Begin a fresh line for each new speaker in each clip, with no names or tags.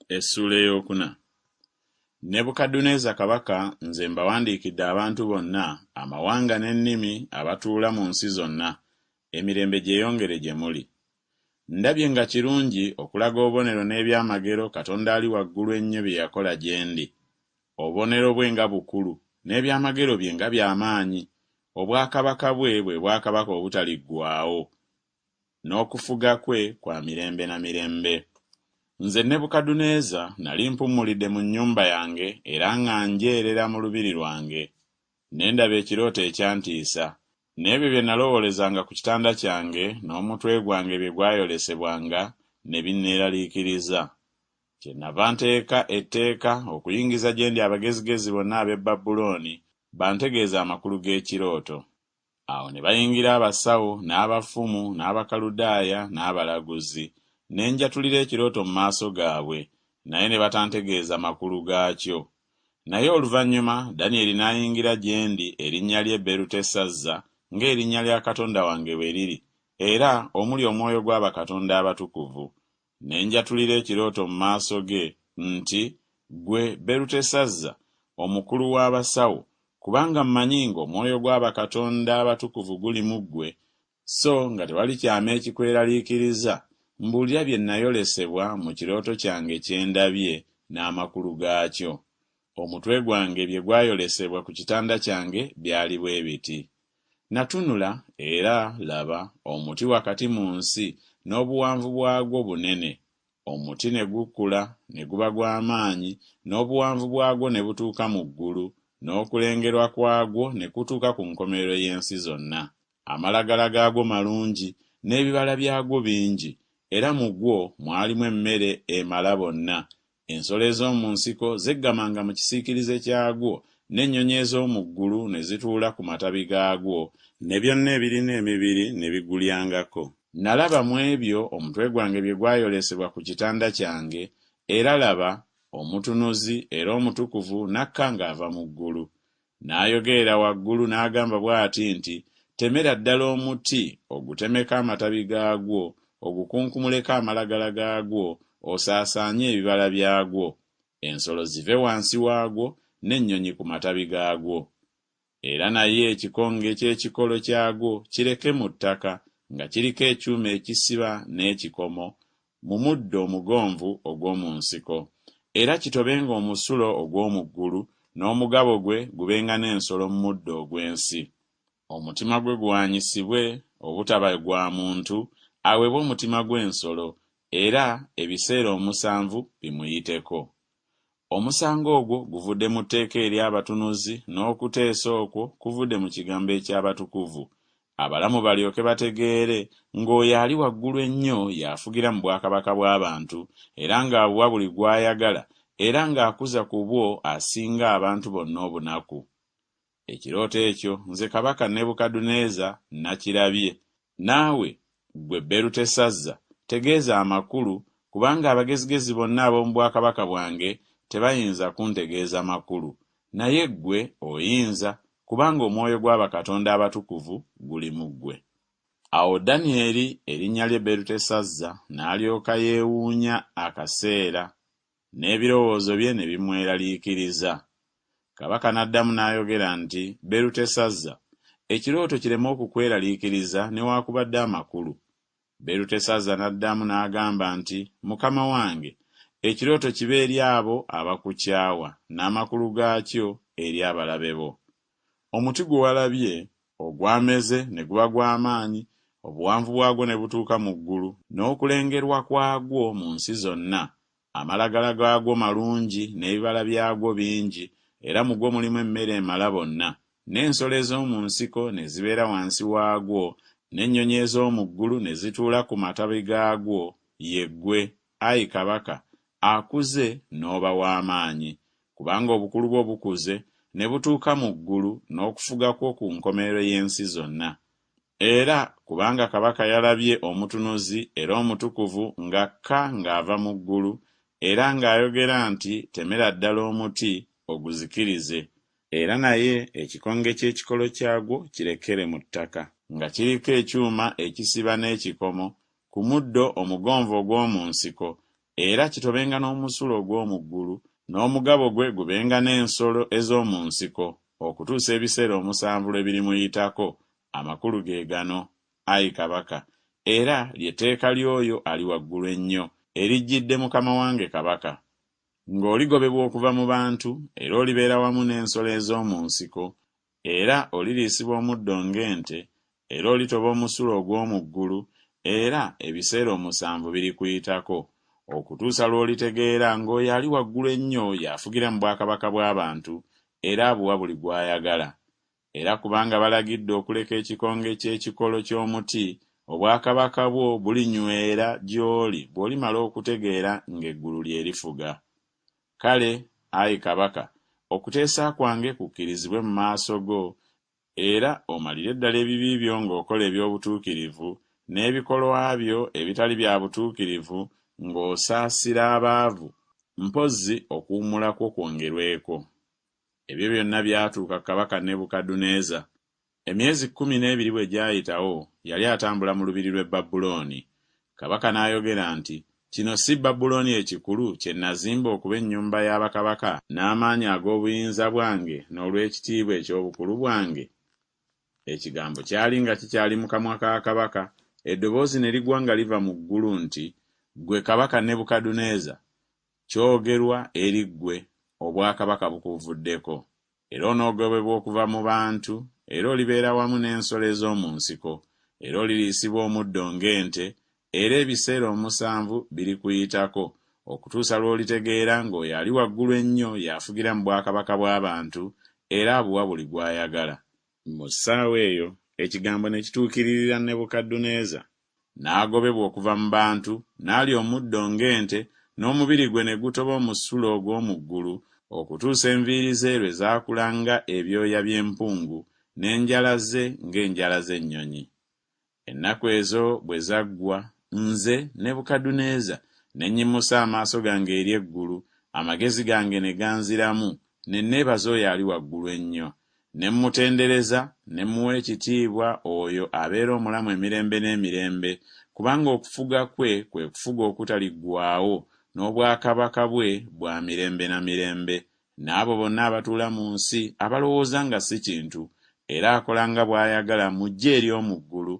Essuula eyokuna. Nebukadduneeza kabaka nze mbawandiikidde abantu bonna amawanga n'ennimi abatuula mu nsi zonna, emirembe gyeyongere gye muli. Ndabye nga kirungi okulaga obubonero n'ebyamagero Katonda ali waggulu ennyo bye yakola gye ndi. Obubonero bwe nga bukulu, n'ebyamagero bye nga by'amaanyi, obwakabaka bwe bwe bwakabaka obutaliggwaawo, n'okufuga kwe kwa mirembe na mirembe. Nze Nebukadduneeza nali mpummulidde mu nnyumba yange era nga njeerera mu lubiri lwange. Ne ndaba ekirooto ekyantiisa, n'ebyo bye nalowoolezanga ku kitanda kyange n'omutwe gwange bye gwayolesebwanga ne binneeraliikiriza. Kyennava nteeka etteeka okuyingiza gye ndi abagezigezi bonna ab'e Babulooni bantegeeza amakulu g'ekirooto. Awo ne bayingira abasawo n'abafumu n'Abakaludaaya n'abalaguzi, ne njatulira ekirooto mu maaso gaabwe, naye ne batantegeeza makulu gaakyo. Naye oluvannyuma Danyeri n'ayingira gye ndi erinnya lye Berutesazza ng'erinnya lya Katonda wange bwe liri, era omuli omwoyo gw'abakatonda abatukuvu. Ne njatulira ekirooto mu maaso ge nti, ggwe Berutesazza, omukulu w'abasawo, kubanga mmanyi ng'omwoyo gw'abakatonda abatukuvu guli mu ggwe, so nga tewali kyama ekikweraliikiriza, mbuulira bye nayolesebwa mu kirooto kyange kye ndabye n'amakulu gaakyo. Omutwe gwange bye gwayolesebwa ku kitanda kyange byali bwe biti. Natunula era laba omuti wakati mu nsi n'obuwanvu bwagwo bunene. Omuti ne gukula ne guba gw'amaanyi, n'obuwanvu bwagwo ne butuuka mu ggulu, n'okulengerwa kwagwo ne kutuuka ku nkomerero y'ensi zonna. Amalagala gaagwo malungi, n'ebibala byagwo bingi, era mu gwo mwalimu emmere emala bonna. Ensolo ez'omu nsiko zeggamanga mu kisiikirize kyagwo, n'ennyonyi ez'omu ggulu ne zituula ku matabi gaagwo, ne byonna ebirina emibiri ne bigulyangako. Nalaba mu ebyo omutwe gwange bye gwayolesebwa ku kitanda kyange, era laba omutunuzi era omutukuvu n'akka ng'ava mu ggulu. N'ayogerera waggulu n'agamba bw'ati nti, temera ddala omuti ogutemeko amatabi gaagwo, ogukunkumuleko amalagala gaagwo, osaasaanye ebibala byagwo. Ensolo zive wansi waagwo, n'ennyonyi ku matabi gaagwo. Era naye ekikonge ky'ekikolo kyagwo kireke mu ttaka, nga kiriko ekyuma ekisiba n'ekikomo, mu muddo omugonvu ogw'omu nsiko. Era kitobenga omusulo ogw'omu ggulu, n'omugabo gwe gubenga n'ensolo mu muddo ogw'ensi. Omutima gwe guwanyisibwe obutaba gwa muntu, aweebwe omutima gw'ensolo, era ebiseera 7 bimuyiteko. Omusango ogwo guvudde mu tteeka eri abatunuzi, n'okuteesa okwo kuvudde mu kigambo eky'abatukuvu. Abalamu balyoke bategeere ng'oyo ali waggulu ennyo y'afugira mu bwakabaka bw'abantu, era ng'abuwa buli gw'ayagala, era ng'akuza ku bwo asinga abantu bonna obunaku. Ekirooto ekyo nze kabaka Nebukadduneeza nakirabye. Naawe ggwe Berutesazza, tegeeza amakulu, kubanga abagezigezi bonna ab'omu bwakabaka bwange tebayinza kuntegeeza makulu, naye ggwe oyinza, kubanga omwoyo gw'abakatonda abatukuvu guli mu ggwe. Awo Danyeri erinnya lye Berutesazza n'alyoka yeewuunya akaseera, n'ebirowoozo bye ne bimweraliikiriza. Kabaka n'addamu n'ayogera nti, Berutesazza, ekirooto kireme okukweraliikiriza newaakubadde amakulu. Berutesazza n'addamu n'agamba nti, Mukama wange, ekirooto kibe eri abo abakukyawa, n'amakulu gaakyo eri abalabe bo. Omuti gwe walabye ogwameze ne guba gw'amaanyi, obuwanvu bwagwo ne butuuka mu ggulu, n'okulengerwa kwagwo mu nsi zonna. Amalagala gaagwo malungi, n'ebibala byagwo bingi, era mu gwo mulimu emmere emala bonna. N'ensolo ez'omu nsiko ne zibeera wansi waagwo, n'ennyonyi ez'omu ggulu ne zituula ku matabi gaagwo. Ye ggwe, ayi kabaka, akuze n'oba w'amaanyi, kubanga obukulu bwo bukuze ne butuuka mu ggulu, n'okufuga kwo ku nkomerero y'ensi zonna. Era kubanga kabaka yalabye omutunuzi era omutukuvu ng'akka ng'ava mu ggulu, era ng'ayogera nti, temera ddala omuti oguzikirize, era naye ekikonge ky'ekikolo kyagwo kirekere mu ttaka, nga kiriko ekyuma ekisiba n'ekikomo, ku muddo omugonvu ogw'omu nsiko, era kitobenga n'omusulo ogw'omu ggulu, n'omugabo gwe gubenga n'ensolo ez'omu nsiko, okutuusa ebiseera 7 lwe birimuyitako. Amakulu ge gano, Ayi Kabaka, era ly'etteeka ly'oyo ali waggulu ennyo erijjidde mukama wange Kabaka, ng'oligobebwa okuva mu bantu, era olibeera wamu n'ensolo ez'omu nsiko, era oliriisibwa omuddo ng'ente, era olitoba omusulo ogw'omu ggulu, era ebiseera 7 birikuyitako, okutuusa lw'olitegeera ng'oyo ali waggulu ennyo y'afugira mu bwakabaka bw'abantu, era abuwa buli gw'ayagala. Era kubanga balagidde okuleka ekikonge ky'ekikolo ky'omuti, obwakabaka bwo bulinywera gy'oli bw'olimala okutegeera ng'eggulu lye lifuga. Kale, Ayi Kabaka, okuteesa kwange kukkirizibwe mu maaso go, era omalire ddala ebibi byo ng'okola eby'obutuukirivu, n'ebikolwa byo ebitali bya butuukirivu ng'osaasira abaavu, mpozzi okuwummula kwo kwongerweko. Ebyo byonna byatuuka Kabaka Nebukadduneeza. Emyezi 12 bwe gyayitawo, yali atambula mu lubiri lw'e Babulooni. Kabaka n'ayogera nti, kino si Babulooni ekikulu kye nazimba okuba ennyumba y'abakabaka n'amaanyi ag'obuyinza bwange n'olw'ekitiibwa eky'obukulu bwange? Ekigambo kyali nga kikyali mu kamwa ka Kabaka, eddoboozi ne ligwa nga liva mu ggulu nti, ggwe Kabaka Nebukadduneeza, kyogerwa eri ggwe, obwakabaka bukuvuddeko, era onoogobebwa okuva mu bantu, era olibeera wamu n'ensolo ez'omu nsiko, era oliriisibwa omuddo ng'ente, era ebiseera 7 birikuyitako, okutuusa lw'olitegeera ng'oyo ali waggulu ennyo y'afugira mu bwakabaka bw'abantu, era abuwa buli gw'ayagala. Mu ssaawa eyo ekigambo ne kituukiririra Nebukadduneeza. N'agobebwa okuva mu bantu, n'alya omuddo ng'ente, n'omubiri gwe ne gutoba omusulo ogw'omu ggulu, okutuusa enviiri ze lwe zaakulanga ebyoya by'empungu, n'enjala ze ng'enjala z'ennyonyi. Ennaku ezo bwe zaggwa, nze Nebukadduneeza ne nnyimusa amaaso gange eri eggulu, amagezi gange ne ganziramu, ne neebaza oyo ali waggulu ennyo, ne mmutendereza, ne mmuwa ekitiibwa oyo abeera omulamu emirembe n'emirembe, kubanga okufuga kwe kwe kufuga okutaliggwaawo, n'obwakabaka bwe bwa mirembe na mirembe. N'abo bonna abatuula mu nsi abalowooza nga si kintu, era akola nga bw'ayagala mu ggye ery'omu ggulu,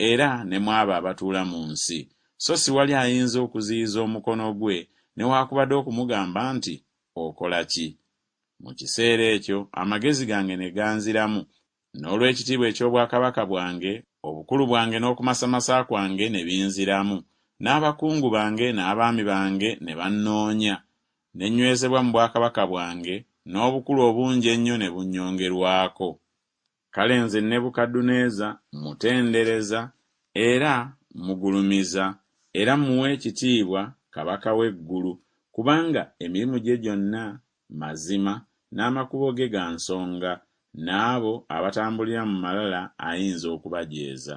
era ne mu abo abatuula mu nsi. So si wali ayinza okuziyiza omukono gwe newaakubadde okumugamba nti, okola ki? Mu kiseera ekyo amagezi gange ne ganziramu, n'olw'ekitiibwa eky'obwakabaka bwange, obukulu bwange n'okumasamasa kwange ne binziramu, n'abakungu bange n'abaami bange ne bannoonya, ne nywezebwa mu bwakabaka bwange, n'obukulu obungi ennyo ne bunnyongerwako. Kale nze Nebukadduneeza mutendereza era mugulumiza, era muwe ekitiibwa kabaka w'eggulu, kubanga emirimu gye gyonna mazima, n'amakubo ge ga nsonga, n'abo abatambulira mu malala ayinza okubajeeza.